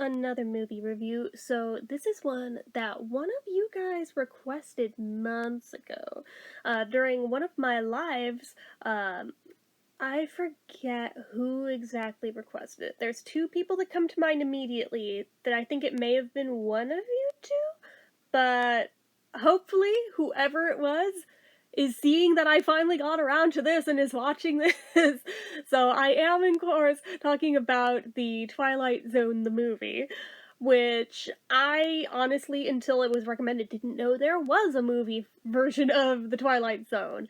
another movie review. So this is one that one of you guys requested months ago. During one of my lives, I forget who exactly requested it. There's two people that come to mind immediately that I think it may have been one of you two, but hopefully whoever it was is seeing that I finally got around to this and is watching this. So I am, of course, talking about the Twilight Zone, the movie, which I honestly, until it was recommended, didn't know there was a movie version of the Twilight Zone.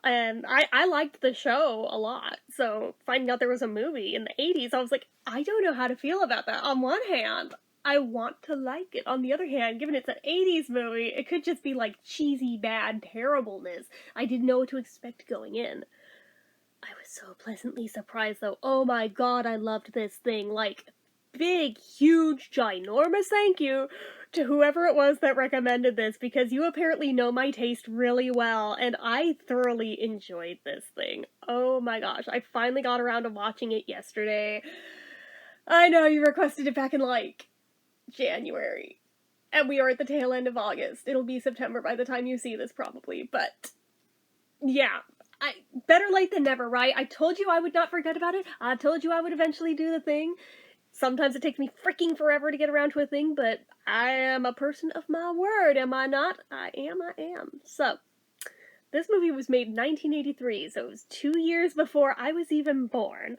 And I liked the show a lot, so finding out there was a movie in the 80s, I was like, I don't know how to feel about that. On one hand, I want to like it. On the other hand, given it's an 80s movie, it could just be like cheesy, bad terribleness. I didn't know what to expect going in. I was so pleasantly surprised though. Oh my god, I loved this thing. Like, big, huge, ginormous thank you to whoever it was that recommended this, because you apparently know my taste really well, and I thoroughly enjoyed this thing. Oh my gosh, I finally got around to watching it yesterday. I know you requested it back in, like, January, and we are at the tail end of August. It'll be September by the time you see this, probably, but yeah. Better late than never, right? I told you I would not forget about it. I told you I would eventually do the thing. Sometimes it takes me freaking forever to get around to a thing, but I am a person of my word, am I not? I am. So, this movie was made in 1983, so it was 2 years before I was even born,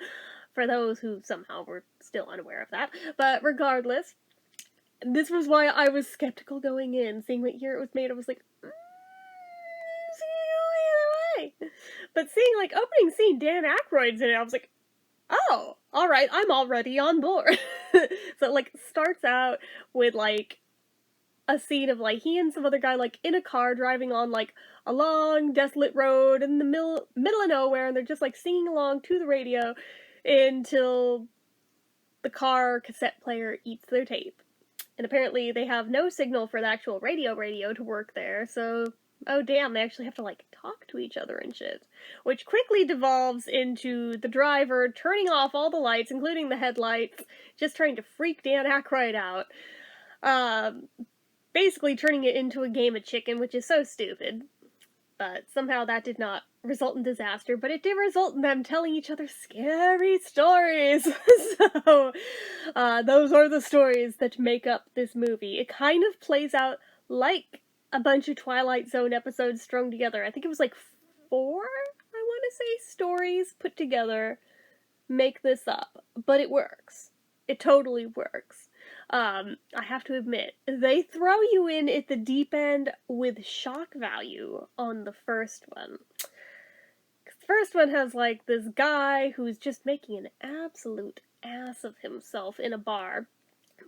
for those who somehow were still unaware of that. But regardless, this was why I was skeptical going in. Seeing what year it was made, I was like, see you either way. But seeing, like, opening scene, Dan Aykroyd's in it, I was like, oh, alright, I'm already on board. So it, like, starts out with, like, a scene of, like, he and some other guy, like, in a car driving on, like, a long, desolate road in the middle of nowhere, and they're just, like, singing along to the radio until the car cassette player eats their tape. And apparently they have no signal for the actual radio to work there, so oh damn, they actually have to, like, talk to each other and shit. Which quickly devolves into the driver turning off all the lights, including the headlights, just trying to freak Dan Aykroyd out. Basically turning it into a game of chicken, which is so stupid. But somehow that did not result in disaster, but it did result in them telling each other scary stories. So, those are the stories that make up this movie. It kind of plays out like a bunch of Twilight Zone episodes strung together. I think it was like 4, I want to say, stories put together make this up. But it works. It totally works. I have to admit, they throw you in at the deep end with shock value on the first one. The first one has, like, this guy who's just making an absolute ass of himself in a bar,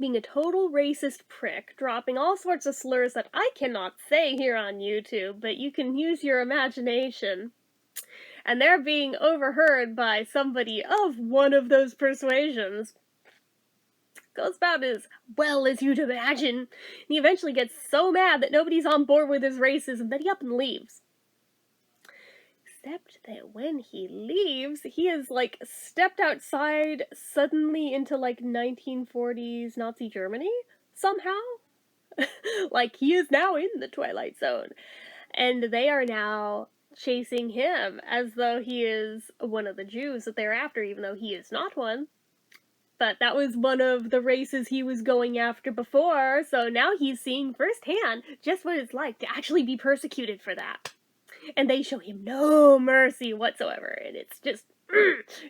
being a total racist prick, dropping all sorts of slurs that I cannot say here on YouTube, but you can use your imagination. And they're being overheard by somebody of one of those persuasions. Goes about as well as you'd imagine. And he eventually gets so mad that nobody's on board with his racism that he up and leaves. Except that when he leaves, he has, like, stepped outside suddenly into, like, 1940s Nazi Germany, somehow. Like, he is now in the Twilight Zone. And they are now chasing him as though he is one of the Jews that they're after, even though he is not one. But that was one of the races he was going after before, so now he's seeing firsthand just what it's like to actually be persecuted for that. And they show him no mercy whatsoever, and it's just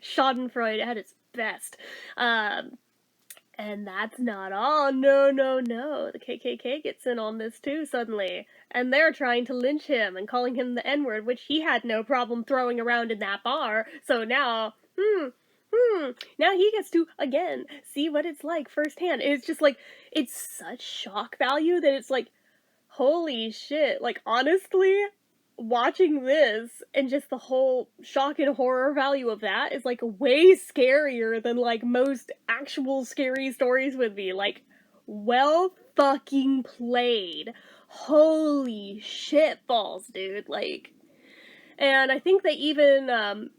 Schadenfreude at its best. And that's not all. No. The KKK gets in on this too, suddenly. And they're trying to lynch him and calling him the N-word, which he had no problem throwing around in that bar. So now, now he gets to, again, see what it's like firsthand. It's just, like, it's such shock value that it's like, holy shit. Like, honestly, watching this and just the whole shock and horror value of that is, like, way scarier than, like, most actual scary stories would be. Like, well fucking played. Holy shit balls, dude. Like, and I think they even,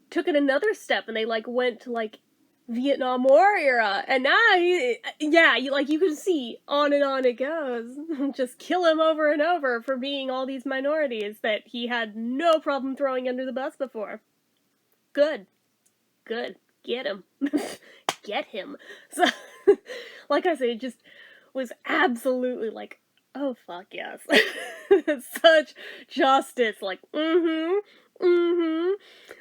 took it another step and they, like, went to, like, Vietnam War era, and now you can see on and on it goes. Just kill him over and over for being all these minorities that he had no problem throwing under the bus before. Good. Get him. Get him. So, like I said, it just was absolutely like, oh fuck yes. Such justice. Like,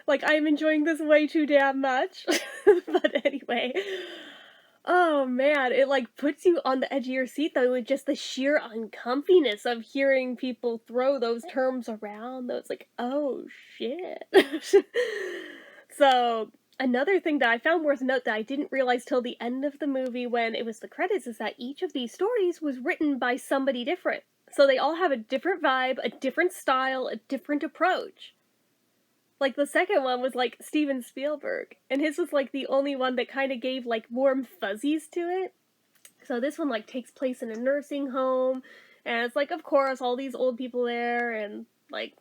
like, I'm enjoying this way too damn much. But anyway. Oh man, it like puts you on the edge of your seat though with just the sheer uncomfiness of hearing people throw those terms around. Though it's like, oh shit. So another thing that I found worth note that I didn't realize till the end of the movie when it was the credits is that each of these stories was written by somebody different. So they all have a different vibe, a different style, a different approach. Like, the second one was, like, Steven Spielberg, and his was, like, the only one that kind of gave, like, warm fuzzies to it. So this one, like, takes place in a nursing home, and it's, like, of course, all these old people there, and, like,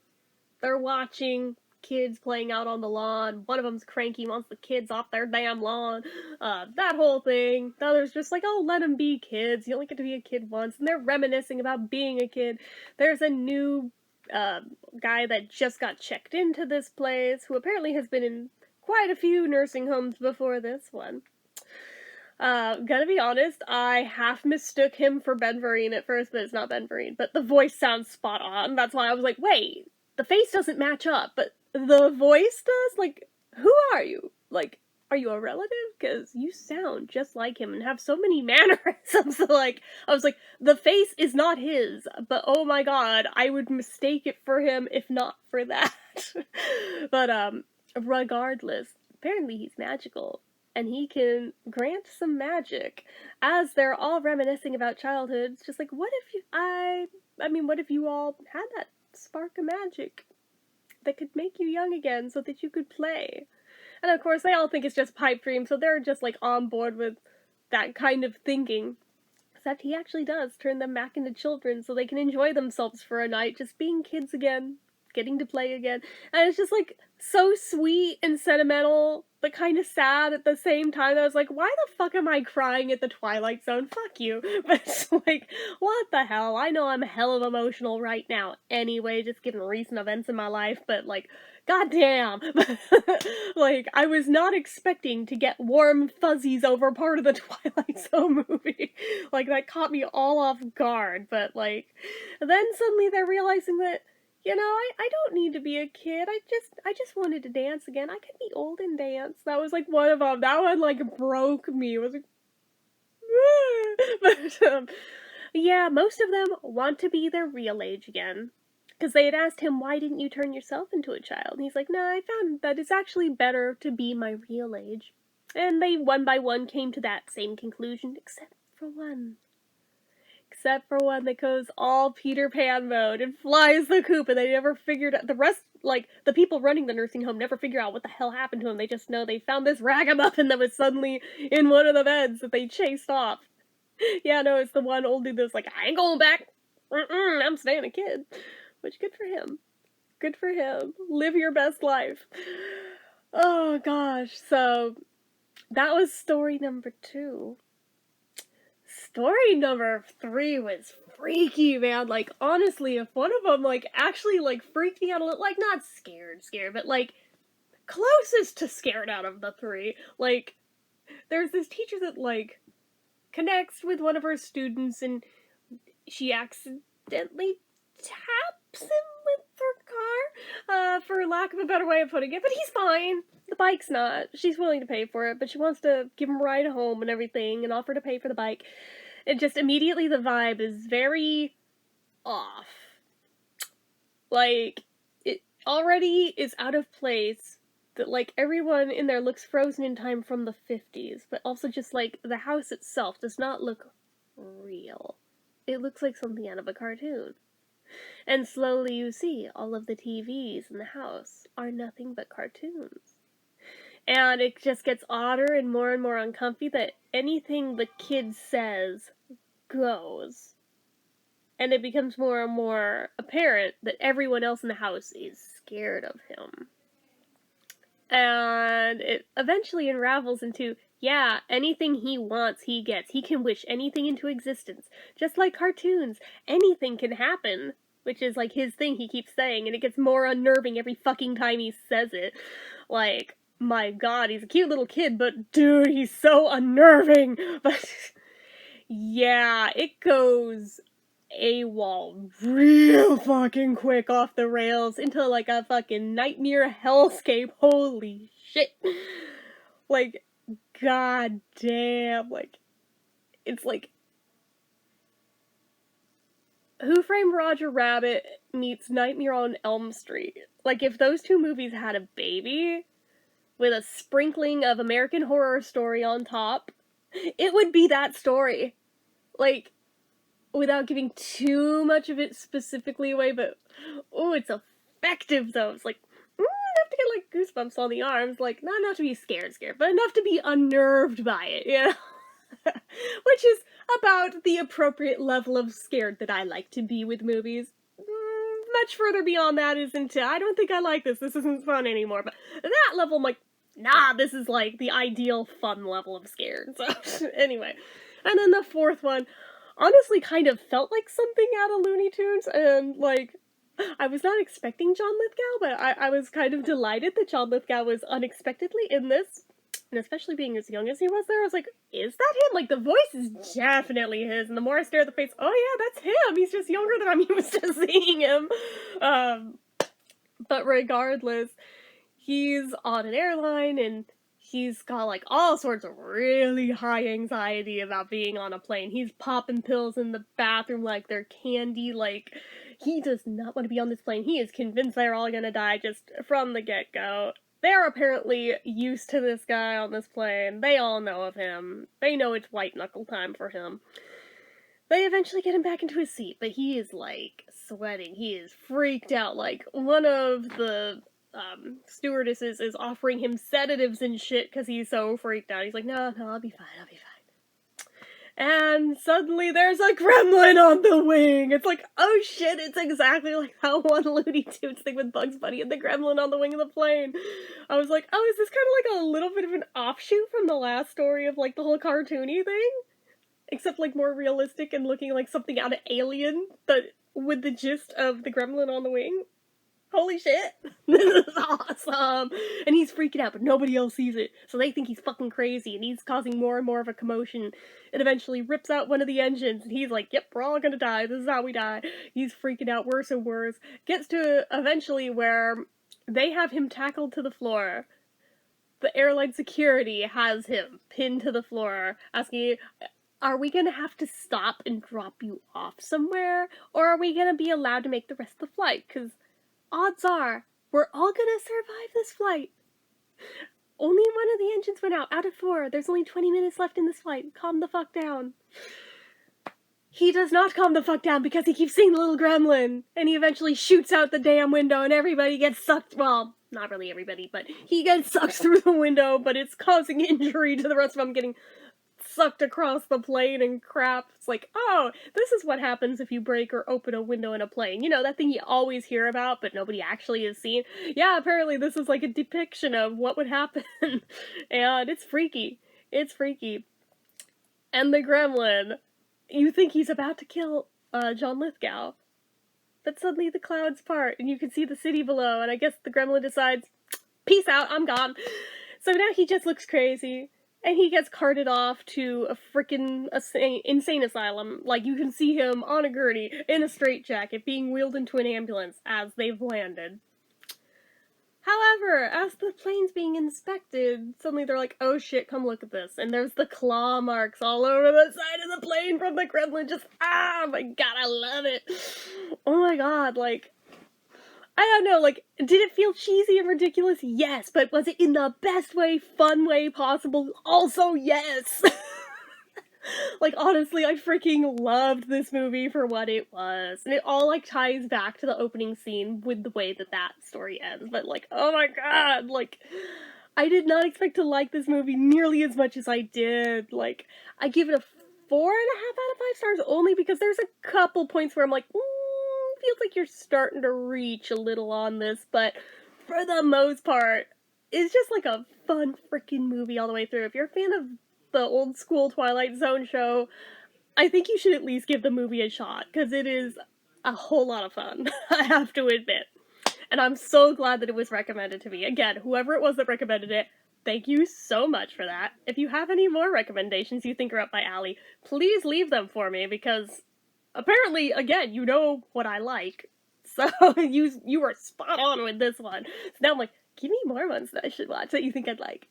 they're watching kids playing out on the lawn. One of them's cranky, wants the kids off their damn lawn. That whole thing. The other's just like, oh, let them be kids. You only get to be a kid once. And they're reminiscing about being a kid. There's a new guy that just got checked into this place, who apparently has been in quite a few nursing homes before this one. Gonna be honest, I half mistook him for Ben Vereen at first, but it's not Ben Vereen. But the voice sounds spot on. That's why I was like, wait, the face doesn't match up, but the voice does? Like, who are you? Like, are you a relative? Because you sound just like him and have so many mannerisms. Like, I was like, the face is not his, but oh my god, I would mistake it for him if not for that. But, regardless, apparently he's magical, and he can grant some magic. As they're all reminiscing about childhood, it's just like, what if you all had that spark of magic that could make you young again so that you could play? And of course, they all think it's just pipe dream, so they're just, like, on board with that kind of thinking. Except he actually does turn them back into children so they can enjoy themselves for a night, just being kids again, getting to play again. And it's just, like, so sweet and sentimental, but kind of sad at the same time. I was like, why the fuck am I crying at the Twilight Zone? Fuck you. But it's like, what the hell? I know I'm hell of emotional right now anyway, just given recent events in my life, but, like, goddamn. Like, I was not expecting to get warm fuzzies over part of the Twilight Zone movie. Like, that caught me all off guard, but, like, then suddenly they're realizing that, you know, I don't need to be a kid. I just wanted to dance again. I could be old and dance. That was, like, one of them. That one, like, broke me. It was like, but, yeah, most of them want to be their real age again. Because they had asked him, why didn't you turn yourself into a child? And he's like, no, I found that it's actually better to be my real age. And they, one by one, came to that same conclusion, except for one. Except for one that goes all Peter Pan mode and flies the coop, and they never figured out, the rest, like, the people running the nursing home never figure out what the hell happened to him. They just know they found this ragamuffin that was suddenly in one of the beds that they chased off. Yeah, no, it's the one old dude that's like, I ain't going back. I'm staying a kid. Which, good for him. Good for him. Live your best life. Oh, gosh. So, that was story number 2. Story number 3 was freaky, man. Like, honestly, if one of them, like, actually, like, freaked me out a little, like, not scared, but, like, closest to scared out of the 3. Like, there's this teacher that, like, connects with one of her students, and she accidentally taps him with her car, for lack of a better way of putting it, but he's fine. The bike's not. She's willing to pay for it, but she wants to give him a ride home and everything, and offer to pay for the bike. And just immediately the vibe is very off. Like, it already is out of place that, like, everyone in there looks frozen in time from the 50s, but also just, like, the house itself does not look real. It looks like something out of a cartoon. And slowly you see all of the TVs in the house are nothing but cartoons. And it just gets odder and more uncomfy that anything the kid says goes. And it becomes more and more apparent that everyone else in the house is scared of him. And it eventually unravels into Yeah, anything he wants, he gets. He can wish anything into existence. Just like cartoons, anything can happen. Which is like his thing he keeps saying, and it gets more unnerving every fucking time he says it. Like, my god, he's a cute little kid, but dude, he's so unnerving! But yeah, it goes AWOL real fucking quick off the rails into like a fucking nightmare hellscape. Holy shit. Like, god damn, like, it's like Who Framed Roger Rabbit meets Nightmare on Elm Street. Like, if those two movies had a baby with a sprinkling of American Horror Story on top, it would be that story. Like, without giving too much of it specifically away, but oh, it's effective though. It's like, enough to get like goosebumps on the arms, like not enough to be scared, but enough to be unnerved by it, you know? Which is about the appropriate level of scared that I like to be with movies. Much further beyond that isn't, I don't think I like this isn't fun anymore, but that level I'm like, nah, this is like the ideal fun level of scared, so anyway. And then the fourth one, honestly kind of felt like something out of Looney Tunes, and like, I was not expecting John Lithgow, but I was kind of delighted that John Lithgow was unexpectedly in this, and especially being as young as he was there, I was like, is that him? Like, the voice is definitely his, and the more I stare at the face, oh yeah, that's him! He's just younger than I'm used to seeing him! But regardless, he's on an airline, and he's got, like, all sorts of really high anxiety about being on a plane. He's popping pills in the bathroom like they're candy, like, he does not want to be on this plane. He is convinced they're all gonna die just from the get-go. They're apparently used to this guy on this plane. They all know of him. They know it's white-knuckle time for him. They eventually get him back into his seat, but he is, like, sweating. He is freaked out. Like, one of the stewardesses is offering him sedatives and shit because he's so freaked out. He's like, no, I'll be fine. And suddenly there's a gremlin on the wing! It's like, oh shit, it's exactly like that one Looney Tunes thing with Bugs Bunny and the gremlin on the wing of the plane. I was like, oh, is this kind of like a little bit of an offshoot from the last story of like the whole cartoony thing? Except like more realistic and looking like something out of Alien, but with the gist of the gremlin on the wing? Holy shit, this is awesome! And he's freaking out, but nobody else sees it, so they think he's fucking crazy, and he's causing more and more of a commotion. It eventually rips out one of the engines, and he's like, yep, we're all gonna die, this is how we die. He's freaking out worse and worse. Gets to eventually where they have him tackled to the floor. The airline security has him pinned to the floor, asking, are we gonna have to stop and drop you off somewhere? Or are we gonna be allowed to make the rest of the flight? Because odds are, we're all gonna survive this flight. Only one of the engines went out of 4. There's only 20 minutes left in this flight. Calm the fuck down. He does not calm the fuck down because he keeps seeing the little gremlin. And he eventually shoots out the damn window and everybody gets sucked. Well, not really everybody, but he gets sucked through the window, but it's causing injury to the rest of them getting sucked across the plane and crap. It's like, oh, this is what happens if you break or open a window in a plane. You know, that thing you always hear about, but nobody actually has seen. Yeah, apparently this is like a depiction of what would happen. And it's freaky. It's freaky. And the gremlin, you think he's about to kill John Lithgow. But suddenly the clouds part, and you can see the city below, and I guess the gremlin decides, peace out, I'm gone. So now he just looks crazy. And he gets carted off to a frickin' insane asylum. Like, you can see him on a gurney, in a straitjacket, being wheeled into an ambulance as they've landed. However, as the plane's being inspected, suddenly they're like, oh shit, come look at this. And there's the claw marks all over the side of the plane from the gremlin. Just, oh my god, I love it. Oh my god, like, I don't know, like, did it feel cheesy and ridiculous? Yes, but was it in the best way, fun way possible? Also, yes! Like, honestly, I freaking loved this movie for what it was. And it all, like, ties back to the opening scene with the way that story ends. But, like, oh my god, like, I did not expect to like this movie nearly as much as I did. Like, I give it a 4.5 out of 5 stars only because there's a couple points where I'm like, feels like you're starting to reach a little on this, but for the most part, it's just like a fun freaking movie all the way through. If you're a fan of the old school Twilight Zone show, I think you should at least give the movie a shot, because it is a whole lot of fun, I have to admit. And I'm so glad that it was recommended to me. Again, whoever it was that recommended it, thank you so much for that. If you have any more recommendations you think are up my alley, please leave them for me, because apparently, again, you know what I like. So you were spot on with this one. So now I'm like, give me more ones that I should watch that you think I'd like.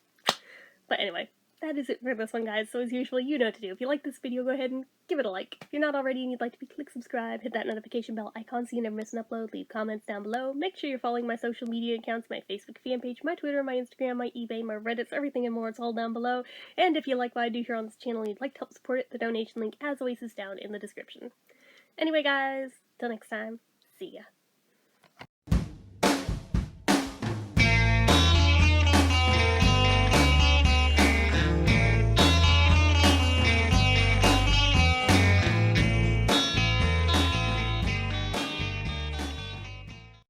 But anyway, that is it for this one, guys. So as usual, you know what to do. If you like this video, go ahead and give it a like. If you're not already and you'd like to be, click subscribe, hit that notification bell icon so you never miss an upload, leave comments down below. Make sure you're following my social media accounts, my Facebook fan page, my Twitter, my Instagram, my eBay, my Reddits, everything and more. It's all down below. And if you like what I do here on this channel and you'd like to help support it, the donation link, as always, is down in the description. Anyway, guys, till next time, see ya.